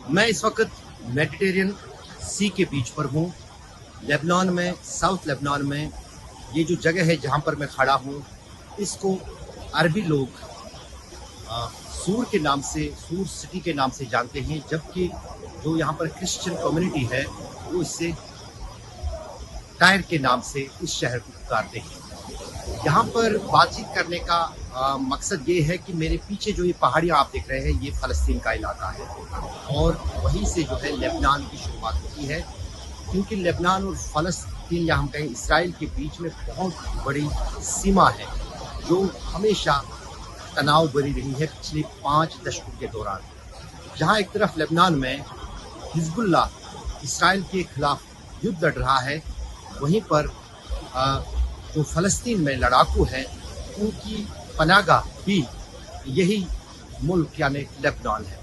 मैं इस वक्त मेडिटेरियन सी के बीच पर हूँ, लेबनान में, साउथ लेबनान में। ये जो जगह है जहाँ पर मैं खड़ा हूँ, इसको अरबी लोग सूर के नाम से, सूर सिटी के नाम से जानते हैं, जबकि जो यहाँ पर क्रिश्चियन कम्युनिटी है वो इससे टायर के नाम से इस शहर को पुकारते हैं। यहाँ पर बातचीत करने का मकसद ये है कि मेरे पीछे जो ये पहाड़ियाँ आप देख रहे हैं, ये फ़लस्तीन का इलाका है और वहीं से जो है लेबनान की शुरुआत होती है, क्योंकि लेबनान और फ़लस्तीन या हम कहें इसराइल के बीच में बहुत बड़ी सीमा है जो हमेशा तनाव भरी रही है पिछले 5 दशकों के दौरान। जहाँ एक तरफ लेबनान में हिजबुल्लाह इसराइल के खिलाफ युद्ध लड़ रहा है, वहीं पर जो फ़लस्तीन में लड़ाकू हैं उनकी पनाहगाह भी यही मुल्क यानी लेबनान है।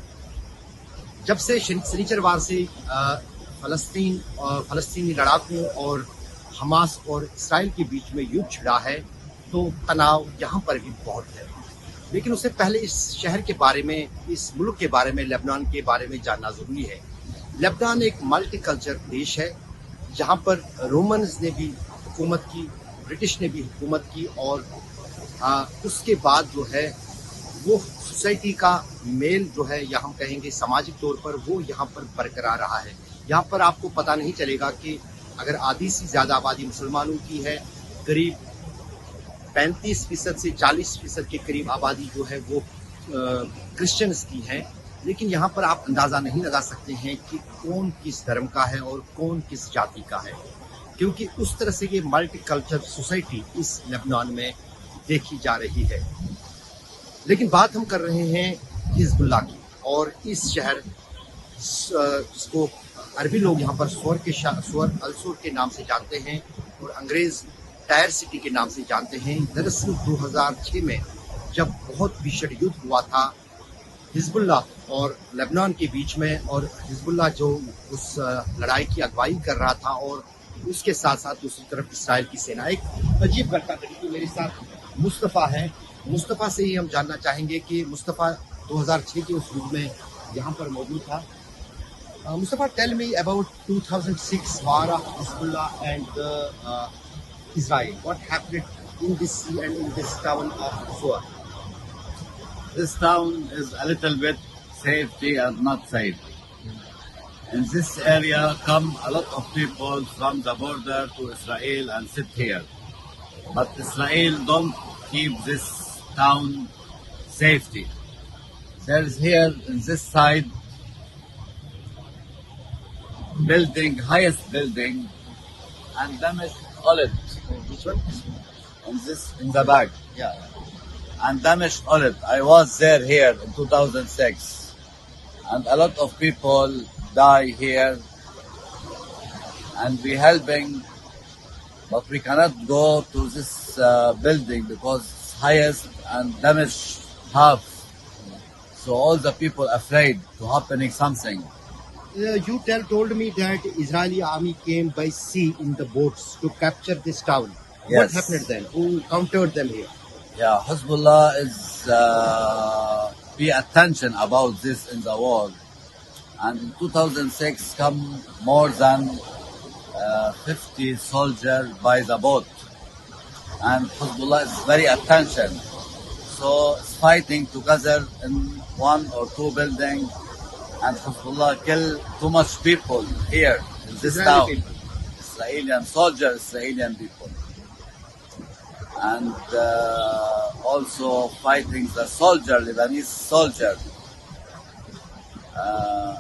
जब से शनिचरवार से फ़लस्तीन और फ़लस्तीनी लड़ाकों और हमास और इसराइल के बीच में युद्ध छिड़ा है, तो तनाव यहाँ पर भी बहुत है। लेकिन उससे पहले इस शहर के बारे में, इस मुल्क के बारे में, लेबनान के बारे में जानना ज़रूरी है। लेबनान एक मल्टीकल्चर देश है जहाँ पर रोमन्स ने भी हुकूमत की, ब्रिटिश ने भी हुकूमत की और उसके बाद जो है वो सोसाइटी का मेल जो है, या हम कहेंगे सामाजिक तौर पर, वो यहाँ पर बरकरार रहा है। यहाँ पर आपको पता नहीं चलेगा कि अगर आधी से ज़्यादा आबादी मुसलमानों की है, करीब 35% से 40% के करीब आबादी जो है वो क्रिश्चियंस की है, लेकिन यहाँ पर आप अंदाज़ा नहीं लगा सकते हैं कि कौन किस धर्म का है और कौन किस जाति का है, क्योंकि उस तरह से ये मल्टीकल्चर सोसाइटी इस लेबनान में देखी जा रही है। लेकिन बात हम कर रहे हैं हिजबुल्लाह की, और इस शहर जिसको अरबी लोग यहाँ पर सोर अलसोर के नाम से जानते हैं और अंग्रेज़ टायर सिटी के नाम से जानते हैं। दरअसल 2006 में जब बहुत भीषण युद्ध हुआ था हिजबुल्लाह और लेबनान के बीच में, और हिजबुल्लाह जो उस लड़ाई की अगुवाई कर रहा था और उसके साथ साथ दूसरी तरफ इसराइल की सेना, एक अजीब घटना घटी थी। मेरे साथ मुस्तफ़ा है, मुस्तफ़ा से ही हम जानना चाहेंगे कि मुस्तफ़ा 2006 के उस युद्ध में यहाँ पर मौजूद था। Mustafa, tell me about 2006 war of Hezbollah and Israel. What happened in this sea and in this town of Zoar? This town is a little bit safety and not safe. In this area come a lot of people from the border to Israel and sit here. But Israel don't keep this town safety. There is here in this side building, highest building, and damaged olive. Which one? In the back. Yeah. And damaged olive. I was there here in 2006, and a lot of people die here, and we helping, but we cannot go to this building because it's highest and damaged half. So all the people afraid to happening something. You told me that Israeli army came by sea in the boats to capture this town. Yes. What happened then? Who countered them here? Yeah, Hezbollah is pay attention about this in the war, and in 2006 come more than 50 soldiers by the boat, and Hezbollah is very attention, so it's fighting together in 1 or 2 buildings, and Hezbollah kill too much people here in this Israeli town. people. Israeli soldiers, Israeli people. And also fighting the soldier, Lebanese soldier,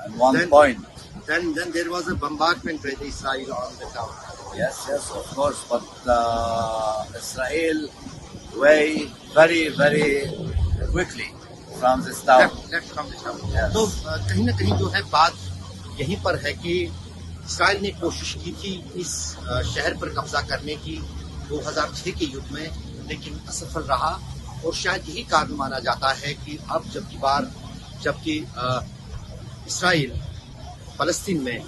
in one point. Then there was a bombardment by the Israel on the town. Yes, of course, but Israel way very quickly from this town. Left from the town. Yes. तो कहीं ना कहीं जो है बात यहीं पर है कि इसराइल ने कोशिश की थी इस शहर पर कब्जा करने की 2006 के युद्ध में, लेकिन असफल रहा। और शायद यही कारण माना जाता है कि अब जबकि इसराइल फ़लस्तीन में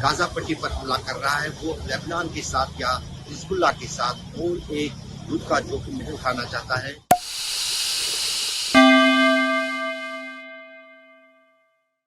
गाज़ा पट्टी पर हमला कर रहा है, वो लेबनान के साथ या हिजबुल्लाह के साथ और एक युद्ध का जोखिम नहीं उठाना चाहता है।